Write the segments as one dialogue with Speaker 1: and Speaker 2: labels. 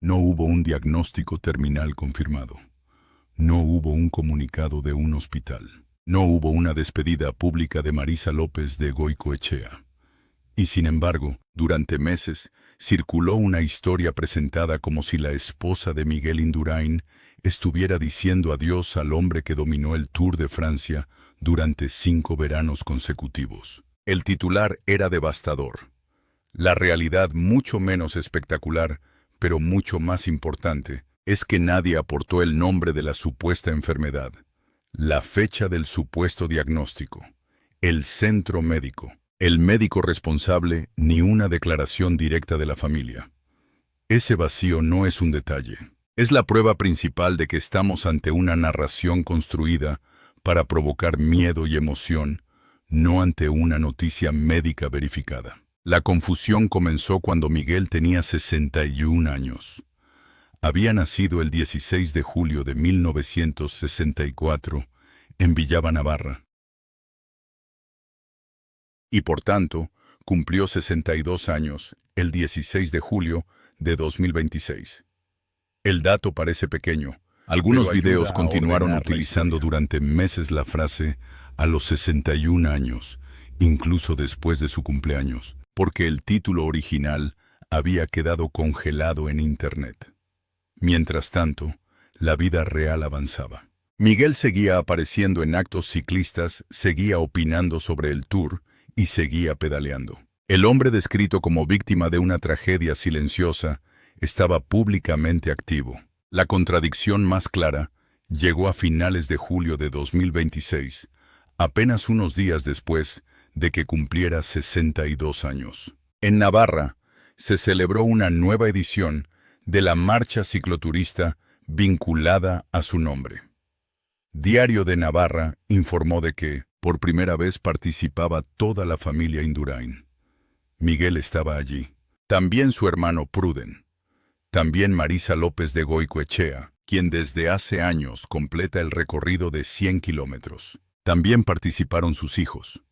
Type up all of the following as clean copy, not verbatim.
Speaker 1: No hubo un diagnóstico terminal confirmado. No hubo un comunicado de un hospital. No hubo una despedida pública de Marisa López de Goicoechea. Y sin embargo, durante meses, circuló una historia presentada como si la esposa de Miguel Indurain estuviera diciendo adiós al hombre que dominó el Tour de Francia durante 5 veranos consecutivos. El titular era devastador. La realidad mucho menos espectacular, pero mucho más importante, es que nadie aportó el nombre de la supuesta enfermedad, la fecha del supuesto diagnóstico, el centro médico, el médico responsable, ni una declaración directa de la familia. Ese vacío no es un detalle. Es la prueba principal de que estamos ante una narración construida para provocar miedo y emoción, no ante una noticia médica verificada. La confusión comenzó cuando Miguel tenía 61 años. Había nacido el 16 de julio de 1964 en Villava, Navarra. Y por tanto, cumplió 62 años el 16 de julio de 2026. El dato parece pequeño. Algunos videos continuaron utilizando durante meses la frase «a los 61 años», incluso después de su cumpleaños, porque el título original había quedado congelado en Internet. Mientras tanto, la vida real avanzaba. Miguel seguía apareciendo en actos ciclistas, seguía opinando sobre el Tour y seguía pedaleando. El hombre descrito como víctima de una tragedia silenciosa estaba públicamente activo. La contradicción más clara llegó a finales de julio de 2026, apenas unos días después de que cumpliera 62 años. En Navarra se celebró una nueva edición de la marcha cicloturista vinculada a su nombre. Diario de Navarra informó de que, por primera vez, participaba toda la familia Indurain. Miguel estaba allí. También su hermano Pruden. También Marisa López de Goicoechea, quien desde hace años completa el recorrido de 100 kilómetros. También participaron sus hijos.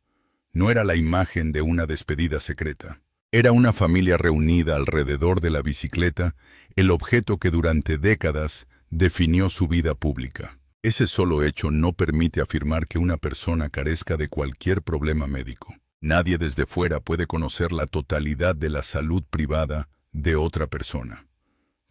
Speaker 1: No era la imagen de una despedida secreta. Era una familia reunida alrededor de la bicicleta, el objeto que durante décadas definió su vida pública. Ese solo hecho no permite afirmar que una persona carezca de cualquier problema médico. Nadie desde fuera puede conocer la totalidad de la salud privada de otra persona.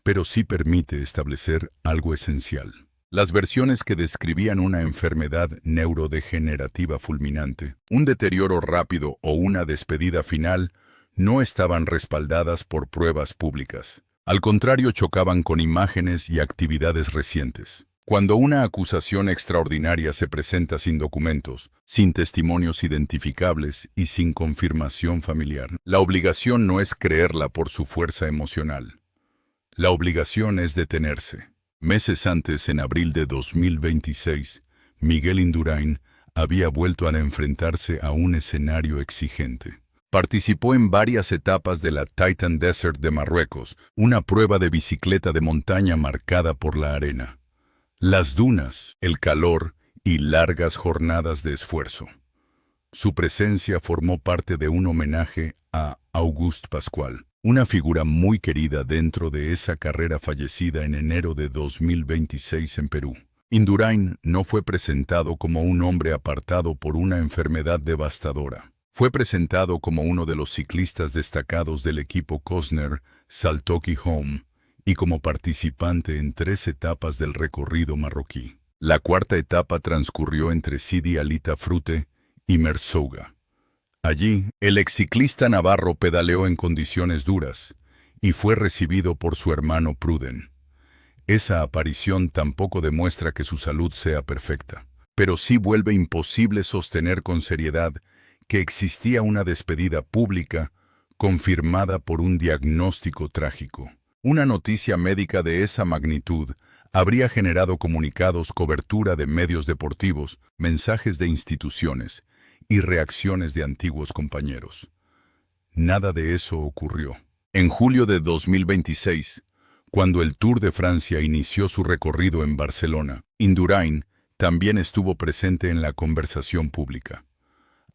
Speaker 1: Pero sí permite establecer algo esencial. Las versiones que describían una enfermedad neurodegenerativa fulminante, un deterioro rápido o una despedida final, no estaban respaldadas por pruebas públicas. Al contrario, chocaban con imágenes y actividades recientes. Cuando una acusación extraordinaria se presenta sin documentos, sin testimonios identificables y sin confirmación familiar, la obligación no es creerla por su fuerza emocional. La obligación es detenerse. Meses antes, en abril de 2026, Miguel Indurain había vuelto a enfrentarse a un escenario exigente. Participó en varias etapas de la Titan Desert de Marruecos, una prueba de bicicleta de montaña marcada por la arena, las dunas, el calor y largas jornadas de esfuerzo. Su presencia formó parte de un homenaje a Auguste Pascual, una figura muy querida dentro de esa carrera fallecida en enero de 2026 en Perú. Indurain no fue presentado como un hombre apartado por una enfermedad devastadora. Fue presentado como uno de los ciclistas destacados del equipo Cosner Saltoki Home y como participante en 3 etapas del recorrido marroquí. La cuarta etapa transcurrió entre Sidi Alita Frute y Merzouga. Allí, el exciclista navarro pedaleó en condiciones duras y fue recibido por su hermano Pruden. Esa aparición tampoco demuestra que su salud sea perfecta, pero sí vuelve imposible sostener con seriedad que existía una despedida pública confirmada por un diagnóstico trágico. Una noticia médica de esa magnitud habría generado comunicados, cobertura de medios deportivos, mensajes de instituciones y reacciones de antiguos compañeros. Nada de eso ocurrió. En julio de 2026, cuando el Tour de Francia inició su recorrido en Barcelona, Indurain también estuvo presente en la conversación pública.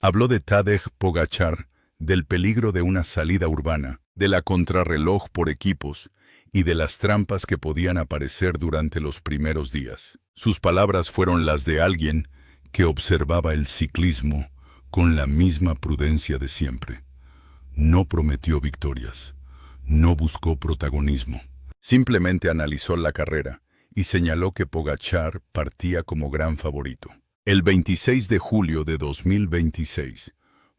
Speaker 1: Habló de Tadej Pogačar, del peligro de una salida urbana de la contrarreloj por equipos y de las trampas que podían aparecer durante los primeros días. Sus palabras fueron las de alguien que observaba el ciclismo con la misma prudencia de siempre. No prometió victorias, no buscó protagonismo. Simplemente analizó la carrera y señaló que Pogačar partía como gran favorito. El 26 de julio de 2026,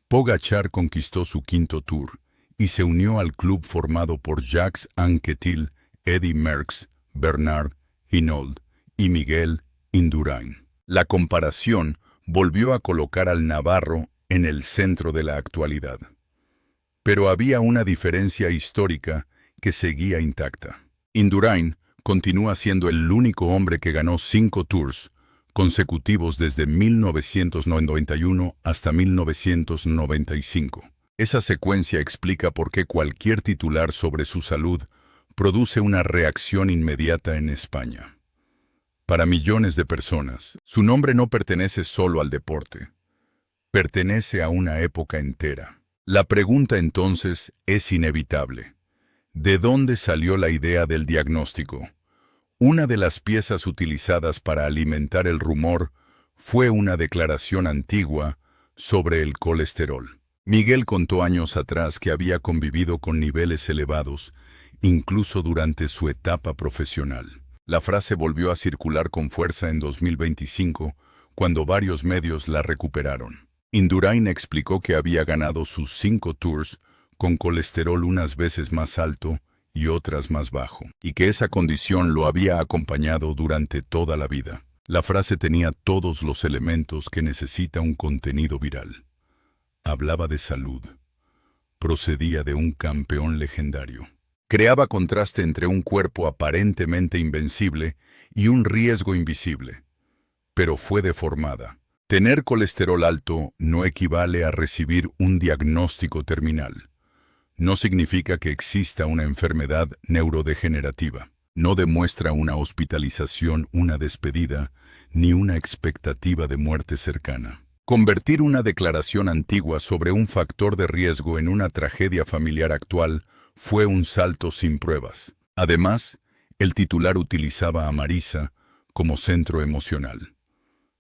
Speaker 1: Pogačar conquistó su quinto Tour y se unió al club formado por Jacques Anquetil, Eddy Merckx, Bernard Hinault y Miguel Indurain. La comparación volvió a colocar al navarro en el centro de la actualidad. Pero había una diferencia histórica que seguía intacta. Indurain continúa siendo el único hombre que ganó 5 Tours consecutivos desde 1991 hasta 1995. Esa secuencia explica por qué cualquier titular sobre su salud produce una reacción inmediata en España. Para millones de personas, su nombre no pertenece solo al deporte, pertenece a una época entera. La pregunta entonces es inevitable. ¿De dónde salió la idea del diagnóstico? Una de las piezas utilizadas para alimentar el rumor fue una declaración antigua sobre el colesterol. Miguel contó años atrás que había convivido con niveles elevados, incluso durante su etapa profesional. La frase volvió a circular con fuerza en 2025, cuando varios medios la recuperaron. Indurain explicó que había ganado sus 5 Tours con colesterol unas veces más alto y otras más bajo, y que esa condición lo había acompañado durante toda la vida. La frase tenía todos los elementos que necesita un contenido viral. Hablaba de salud. Procedía de un campeón legendario. Creaba contraste entre un cuerpo aparentemente invencible y un riesgo invisible. Pero fue deformada. Tener colesterol alto no equivale a recibir un diagnóstico terminal. No significa que exista una enfermedad neurodegenerativa. No demuestra una hospitalización, una despedida, ni una expectativa de muerte cercana. Convertir una declaración antigua sobre un factor de riesgo en una tragedia familiar actual fue un salto sin pruebas. Además, el titular utilizaba a Marisa como centro emocional.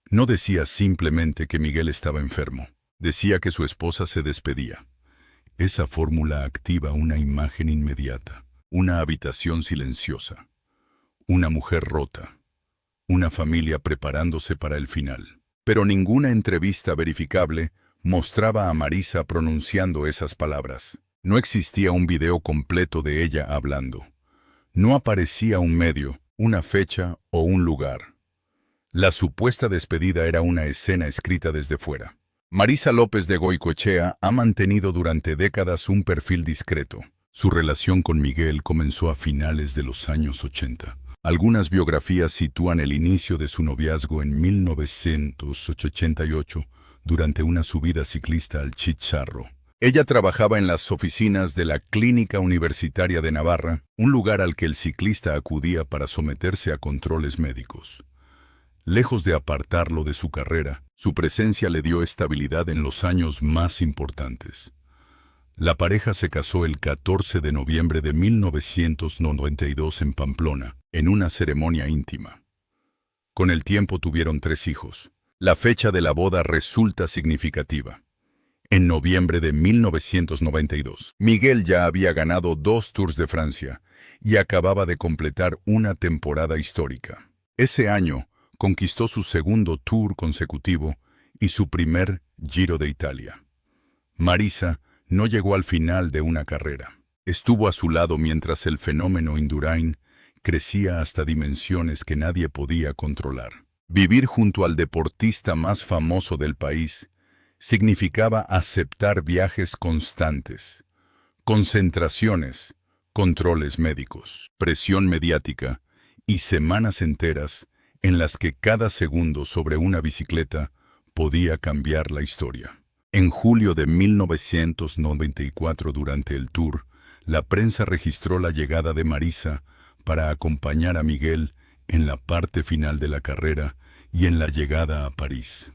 Speaker 1: No decía simplemente que Miguel estaba enfermo. Decía que su esposa se despedía. Esa fórmula activa una imagen inmediata. Una habitación silenciosa. Una mujer rota. Una familia preparándose para el final. Pero ninguna entrevista verificable mostraba a Marisa pronunciando esas palabras. No existía un video completo de ella hablando. No aparecía un medio, una fecha o un lugar. La supuesta despedida era una escena escrita desde fuera. Marisa López de Goicoechea ha mantenido durante décadas un perfil discreto. Su relación con Miguel comenzó a finales de los años 80. Algunas biografías sitúan el inicio de su noviazgo en 1988 durante una subida ciclista al Chicharro. Ella trabajaba en las oficinas de la Clínica Universitaria de Navarra, un lugar al que el ciclista acudía para someterse a controles médicos. Lejos de apartarlo de su carrera, su presencia le dio estabilidad en los años más importantes. La pareja se casó el 14 de noviembre de 1992 en Pamplona, en una ceremonia íntima. Con el tiempo tuvieron 3 hijos. La fecha de la boda resulta significativa. En noviembre de 1992, Miguel ya había ganado 2 Tours de Francia y acababa de completar una temporada histórica. Ese año, conquistó su segundo Tour consecutivo y su primer Giro de Italia. Marisa no llegó al final de una carrera. Estuvo a su lado mientras el fenómeno Indurain crecía hasta dimensiones que nadie podía controlar. Vivir junto al deportista más famoso del país significaba aceptar viajes constantes, concentraciones, controles médicos, presión mediática y semanas enteras en las que cada segundo sobre una bicicleta podía cambiar la historia. En julio de 1994, durante el Tour, la prensa registró la llegada de Marisa para acompañar a Miguel en la parte final de la carrera y en la llegada a París.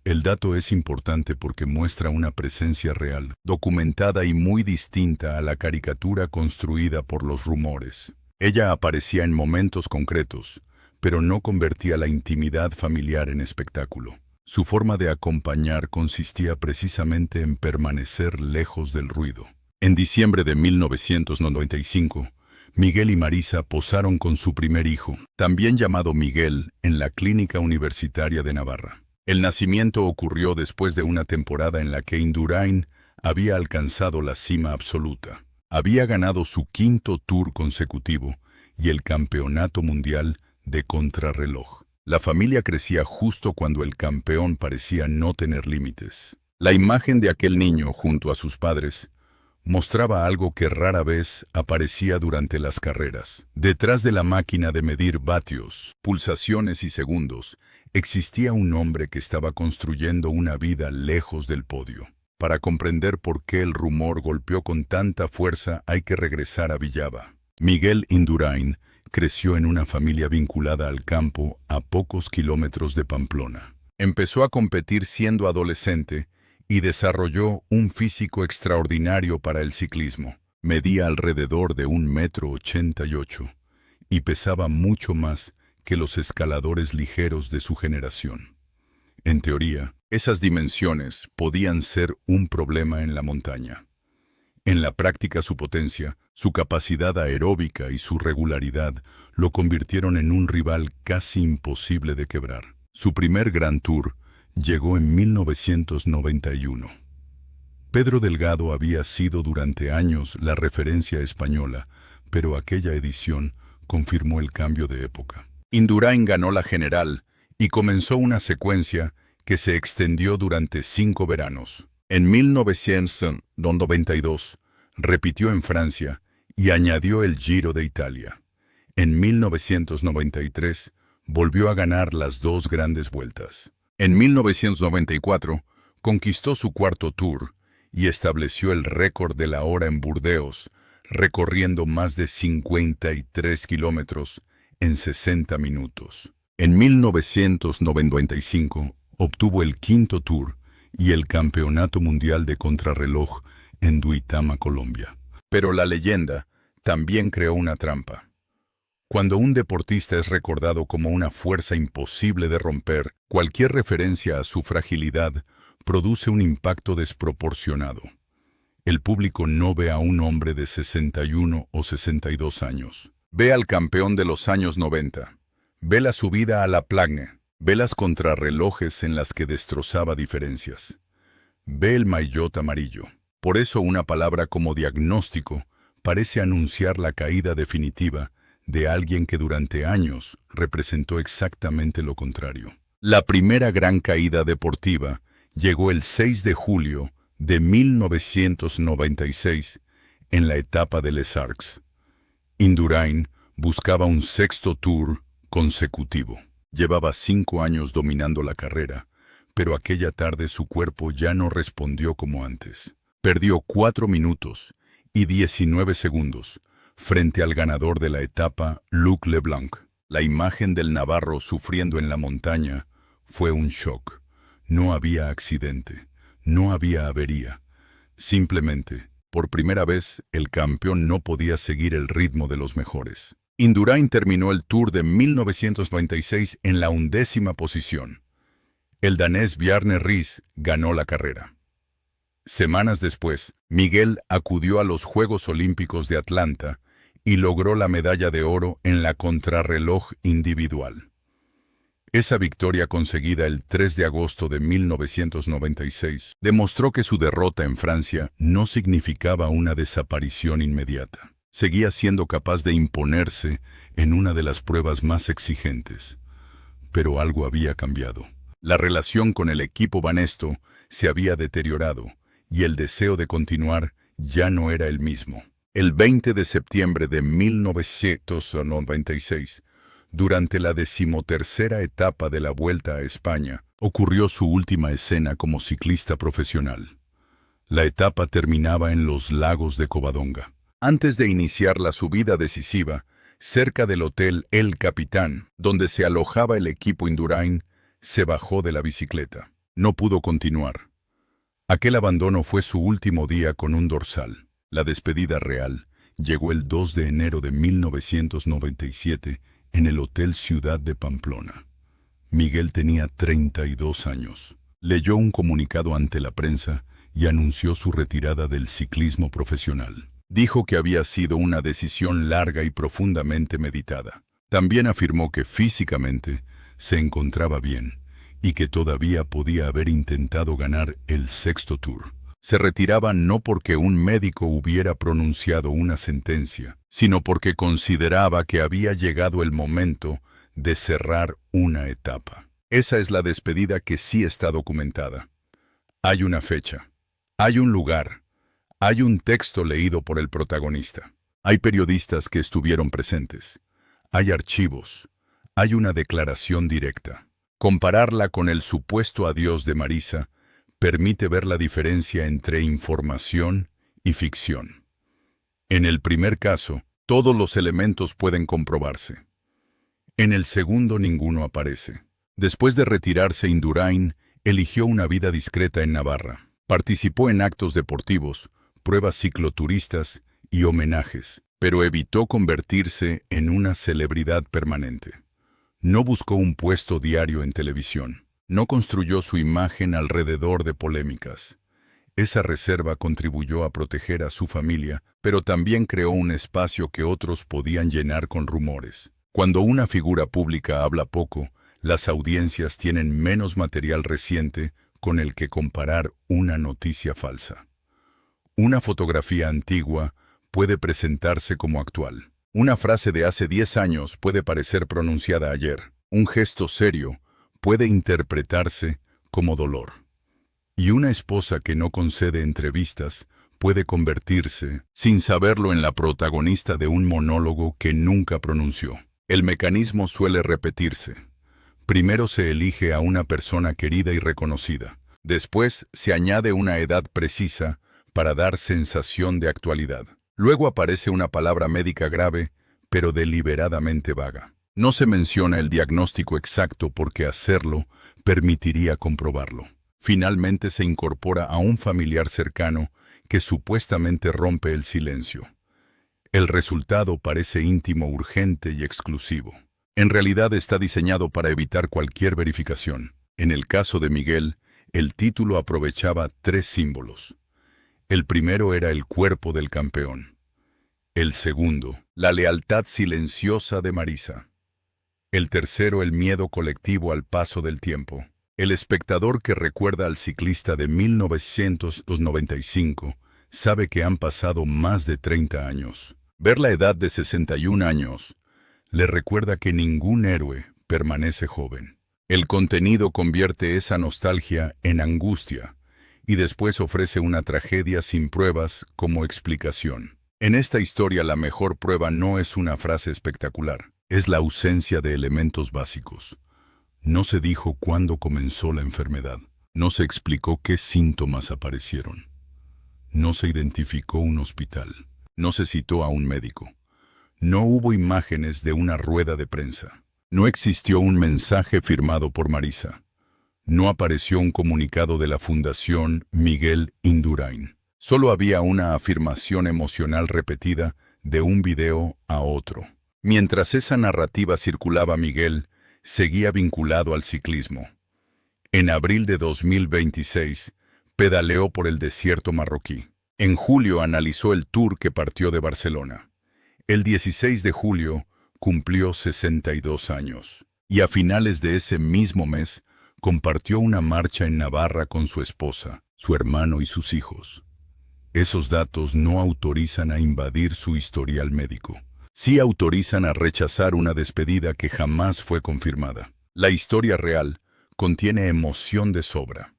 Speaker 1: El dato es importante porque muestra una presencia real, documentada y muy distinta a la caricatura construida por los rumores. Ella aparecía en momentos concretos, pero no convertía la intimidad familiar en espectáculo. Su forma de acompañar consistía precisamente en permanecer lejos del ruido. En diciembre de 1995, Miguel y Marisa posaron con su primer hijo, también llamado Miguel, en la Clínica Universitaria de Navarra. El nacimiento ocurrió después de una temporada en la que Indurain había alcanzado la cima absoluta. Había ganado su quinto Tour consecutivo y el Campeonato Mundial de Contrarreloj. La familia crecía justo cuando el campeón parecía no tener límites. La imagen de aquel niño junto a sus padres mostraba algo que rara vez aparecía durante las carreras. Detrás de la máquina de medir vatios, pulsaciones y segundos, existía un hombre que estaba construyendo una vida lejos del podio. Para comprender por qué el rumor golpeó con tanta fuerza hay que regresar a Villava. Miguel Indurain creció en una familia vinculada al campo a pocos kilómetros de Pamplona. Empezó a competir siendo adolescente y desarrolló un físico extraordinario para el ciclismo. Medía alrededor de 1,88 m y pesaba mucho más que los escaladores ligeros de su generación. En teoría, esas dimensiones podían ser un problema en la montaña. En la práctica su potencia, su capacidad aeróbica y su regularidad lo convirtieron en un rival casi imposible de quebrar. Su primer Grand Tour llegó en 1991. Pedro Delgado había sido durante años la referencia española, pero aquella edición confirmó el cambio de época. Indurain ganó la general y comenzó una secuencia que se extendió durante 5 veranos. En 1992 repitió en Francia y añadió el Giro de Italia. En 1993 volvió a ganar las 2 grandes vueltas. En 1994 conquistó su cuarto Tour y estableció el récord de la hora en Burdeos, recorriendo más de 53 kilómetros en 60 minutos. En 1995 obtuvo el quinto Tour y el Campeonato Mundial de Contrarreloj en Duitama, Colombia. Pero la leyenda también creó una trampa. Cuando un deportista es recordado como una fuerza imposible de romper, cualquier referencia a su fragilidad produce un impacto desproporcionado. El público no ve a un hombre de 61 o 62 años. Ve al campeón de los años 90. Ve la subida a la Plagne. Ve las contrarrelojes en las que destrozaba diferencias. Ve el maillot amarillo. Por eso una palabra como diagnóstico parece anunciar la caída definitiva de alguien que durante años representó exactamente lo contrario. La primera gran caída deportiva llegó el 6 de julio de 1996 en la etapa de Les Arcs. Indurain buscaba un sexto Tour consecutivo. Llevaba 5 años dominando la carrera, pero aquella tarde su cuerpo ya no respondió como antes. Perdió 4 minutos y 19 segundos frente al ganador de la etapa, Luc Leblanc. La imagen del navarro sufriendo en la montaña fue un shock. No había accidente, no había avería. Simplemente, por primera vez, el campeón no podía seguir el ritmo de los mejores. Indurain terminó el Tour de 1996 en la 11ª posición. El danés Bjarne Riis ganó la carrera. Semanas después, Miguel acudió a los Juegos Olímpicos de Atlanta y logró la medalla de oro en la contrarreloj individual. Esa victoria conseguida el 3 de agosto de 1996 demostró que su derrota en Francia no significaba una desaparición inmediata. Seguía siendo capaz de imponerse en una de las pruebas más exigentes. Pero algo había cambiado. La relación con el equipo Banesto se había deteriorado y el deseo de continuar ya no era el mismo. El 20 de septiembre de 1996, durante la 13ª etapa de la Vuelta a España, ocurrió su última escena como ciclista profesional. La etapa terminaba en los lagos de Covadonga. Antes de iniciar la subida decisiva, cerca del hotel El Capitán, donde se alojaba el equipo Indurain, se bajó de la bicicleta. No pudo continuar. Aquel abandono fue su último día con un dorsal. La despedida real llegó el 2 de enero de 1997 en el Hotel Ciudad de Pamplona. Miguel tenía 32 años. Leyó un comunicado ante la prensa y anunció su retirada del ciclismo profesional. Dijo que había sido una decisión larga y profundamente meditada. También afirmó que físicamente se encontraba bien y que todavía podía haber intentado ganar el sexto Tour. Se retiraba no porque un médico hubiera pronunciado una sentencia, sino porque consideraba que había llegado el momento de cerrar una etapa. Esa es la despedida que sí está documentada. Hay una fecha, hay un lugar, hay un texto leído por el protagonista. Hay periodistas que estuvieron presentes. Hay archivos. Hay una declaración directa. Compararla con el supuesto adiós de Marisa permite ver la diferencia entre información y ficción. En el primer caso, todos los elementos pueden comprobarse. En el segundo, ninguno aparece. Después de retirarse, Indurain eligió una vida discreta en Navarra. Participó en actos deportivos, pruebas cicloturistas y homenajes, pero evitó convertirse en una celebridad permanente. No buscó un puesto diario en televisión. No construyó su imagen alrededor de polémicas. Esa reserva contribuyó a proteger a su familia, pero también creó un espacio que otros podían llenar con rumores. Cuando una figura pública habla poco, las audiencias tienen menos material reciente con el que comparar una noticia falsa. Una fotografía antigua puede presentarse como actual. Una frase de hace 10 años puede parecer pronunciada ayer. Un gesto serio puede interpretarse como dolor. Y una esposa que no concede entrevistas puede convertirse, sin saberlo, en la protagonista de un monólogo que nunca pronunció. El mecanismo suele repetirse. Primero se elige a una persona querida y reconocida. Después se añade una edad precisa para dar sensación de actualidad. Luego aparece una palabra médica grave, pero deliberadamente vaga. No se menciona el diagnóstico exacto porque hacerlo permitiría comprobarlo. Finalmente se incorpora a un familiar cercano que supuestamente rompe el silencio. El resultado parece íntimo, urgente y exclusivo. En realidad está diseñado para evitar cualquier verificación. En el caso de Miguel, el título aprovechaba 3 símbolos. El primero era el cuerpo del campeón. El segundo, la lealtad silenciosa de Marisa. El tercero, el miedo colectivo al paso del tiempo. El espectador que recuerda al ciclista de 1995 sabe que han pasado más de 30 años. Ver la edad de 61 años le recuerda que ningún héroe permanece joven. El contenido convierte esa nostalgia en angustia y después ofrece una tragedia sin pruebas como explicación. En esta historia la mejor prueba no es una frase espectacular, es la ausencia de elementos básicos. No se dijo cuándo comenzó la enfermedad. No se explicó qué síntomas aparecieron. No se identificó un hospital. No se citó a un médico. No hubo imágenes de una rueda de prensa. No existió un mensaje firmado por Marisa. No apareció un comunicado de la Fundación Miguel Indurain. Solo había una afirmación emocional repetida de un video a otro. Mientras esa narrativa circulaba, Miguel seguía vinculado al ciclismo. En abril de 2026, pedaleó por el desierto marroquí. En julio analizó el Tour que partió de Barcelona. El 16 de julio cumplió 62 años. Y a finales de ese mismo mes, compartió una marcha en Navarra con su esposa, su hermano y sus hijos. Esos datos no autorizan a invadir su historial médico. Sí autorizan a rechazar una despedida que jamás fue confirmada. La historia real contiene emoción de sobra.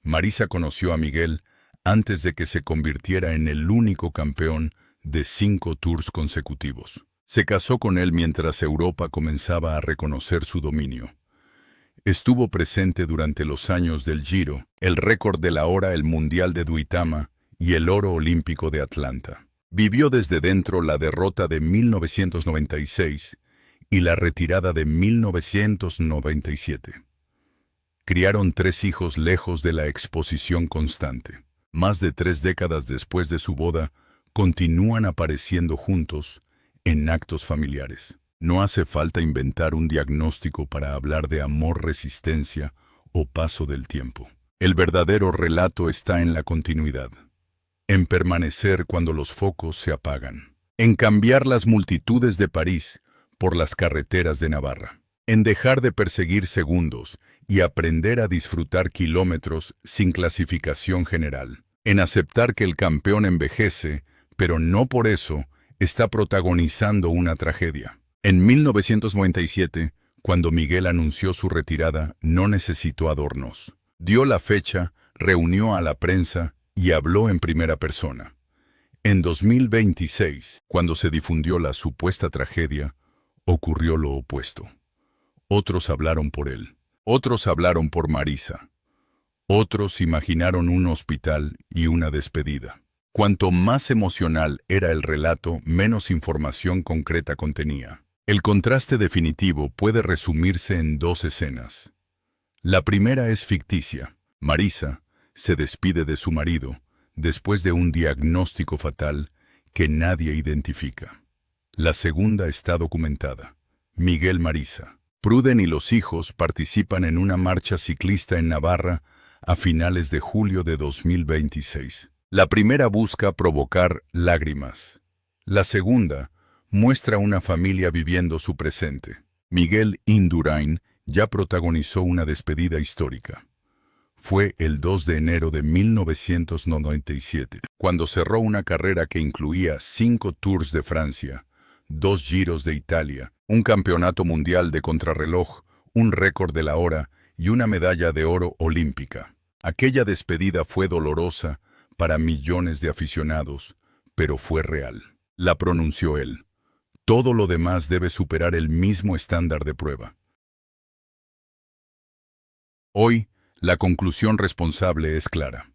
Speaker 1: Marisa conoció a Miguel antes de que se convirtiera en el único campeón de 5 tours consecutivos. Se casó con él mientras Europa comenzaba a reconocer su dominio. Estuvo presente durante los años del Giro, el récord de la hora, el Mundial de Duitama y el oro olímpico de Atlanta. Vivió desde dentro la derrota de 1996 y la retirada de 1997. Criaron 3 hijos lejos de la exposición constante. Más de 3 décadas después de su boda, continúan apareciendo juntos en actos familiares. No hace falta inventar un diagnóstico para hablar de amor, resistencia o paso del tiempo. El verdadero relato está en la continuidad, en permanecer cuando los focos se apagan, en cambiar las multitudes de París por las carreteras de Navarra, en dejar de perseguir segundos y aprender a disfrutar kilómetros sin clasificación general, en aceptar que el campeón envejece, pero no por eso está protagonizando una tragedia. En 1997, cuando Miguel anunció su retirada, no necesitó adornos. Dio la fecha, reunió a la prensa y habló en primera persona. En 2026, cuando se difundió la supuesta tragedia, ocurrió lo opuesto. Otros hablaron por él, otros hablaron por Marisa, otros imaginaron un hospital y una despedida. Cuanto más emocional era el relato, menos información concreta contenía. El contraste definitivo puede resumirse en 2 escenas. La primera es ficticia. Marisa se despide de su marido después de un diagnóstico fatal que nadie identifica. La segunda está documentada. Miguel, Marisa, Pruden y los hijos participan en una marcha ciclista en Navarra a finales de julio de 2026. La primera busca provocar lágrimas. La segunda muestra una familia viviendo su presente. Miguel Indurain ya protagonizó una despedida histórica. Fue el 2 de enero de 1997, cuando cerró una carrera que incluía 5 Tours de Francia, 2 Giros de Italia, un campeonato mundial de contrarreloj, un récord de la hora y una medalla de oro olímpica. Aquella despedida fue dolorosa para millones de aficionados, pero fue real. La pronunció él. Todo lo demás debe superar el mismo estándar de prueba. Hoy, la conclusión responsable es clara.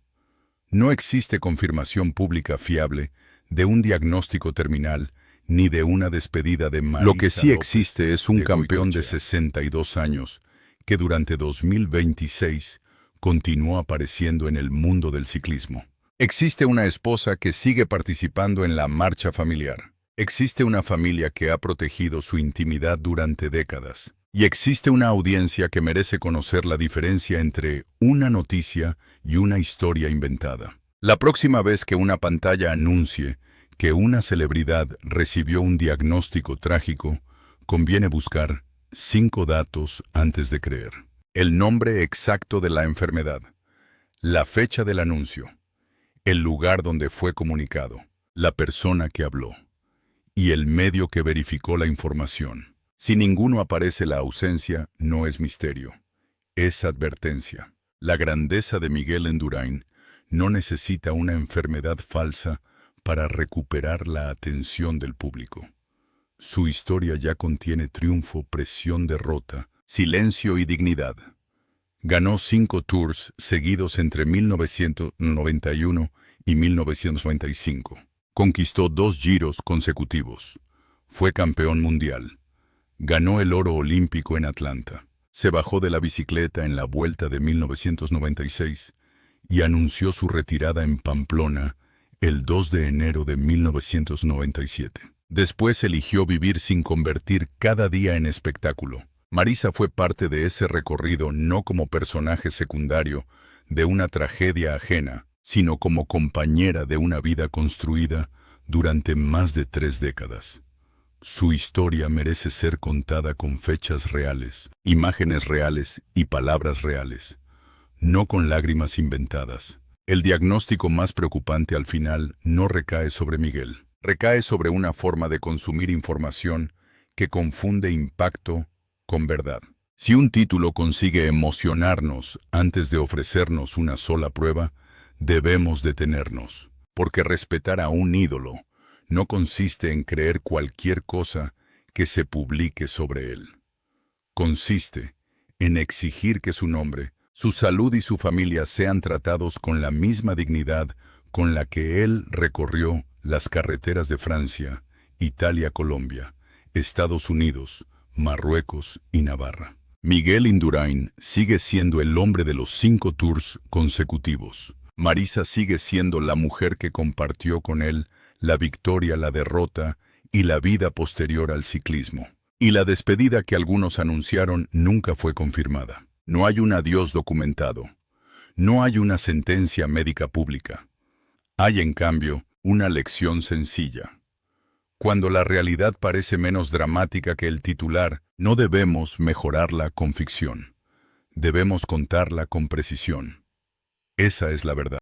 Speaker 1: No existe confirmación pública fiable de un diagnóstico terminal ni de una despedida de Marisa. Lo que sí existe es un campeón de 62 años que durante 2026 continuó apareciendo en el mundo del ciclismo. Existe una esposa que sigue participando en la marcha familiar. Existe una familia que ha protegido su intimidad durante décadas. Y existe una audiencia que merece conocer la diferencia entre una noticia y una historia inventada. La próxima vez que una pantalla anuncie que una celebridad recibió un diagnóstico trágico, conviene buscar 5 datos antes de creer. El nombre exacto de la enfermedad, la fecha del anuncio, el lugar donde fue comunicado, la persona que habló y el medio que verificó la información. Si ninguno aparece, la ausencia no es misterio, es advertencia. La grandeza de Miguel Indurain no necesita una enfermedad falsa para recuperar la atención del público. Su historia ya contiene triunfo, presión, derrota, silencio y dignidad. Ganó 5 Tours seguidos entre 1991 y 1995. Conquistó 2 Giros consecutivos. Fue campeón mundial. Ganó el oro olímpico en Atlanta. Se bajó de la bicicleta en la Vuelta de 1996 y anunció su retirada en Pamplona el 2 de enero de 1997. Después eligió vivir sin convertir cada día en espectáculo. Marisa fue parte de ese recorrido no como personaje secundario de una tragedia ajena, sino como compañera de una vida construida durante más de 3 décadas. Su historia merece ser contada con fechas reales, imágenes reales y palabras reales, no con lágrimas inventadas. El diagnóstico más preocupante al final no recae sobre Miguel. Recae sobre una forma de consumir información que confunde impacto con verdad. Si un título consigue emocionarnos antes de ofrecernos una sola prueba, debemos detenernos, porque respetar a un ídolo no consiste en creer cualquier cosa que se publique sobre él. Consiste en exigir que su nombre, su salud y su familia sean tratados con la misma dignidad con la que él recorrió las carreteras de Francia, Italia, Colombia, Estados Unidos, Marruecos y Navarra. Miguel Indurain sigue siendo el hombre de los 5 tours consecutivos. Marisa sigue siendo la mujer que compartió con él la victoria, la derrota y la vida posterior al ciclismo. Y la despedida que algunos anunciaron nunca fue confirmada. No hay un adiós documentado. No hay una sentencia médica pública. Hay, en cambio, una lección sencilla. Cuando la realidad parece menos dramática que el titular, no debemos mejorarla con ficción. Debemos contarla con precisión. Esa es la verdad.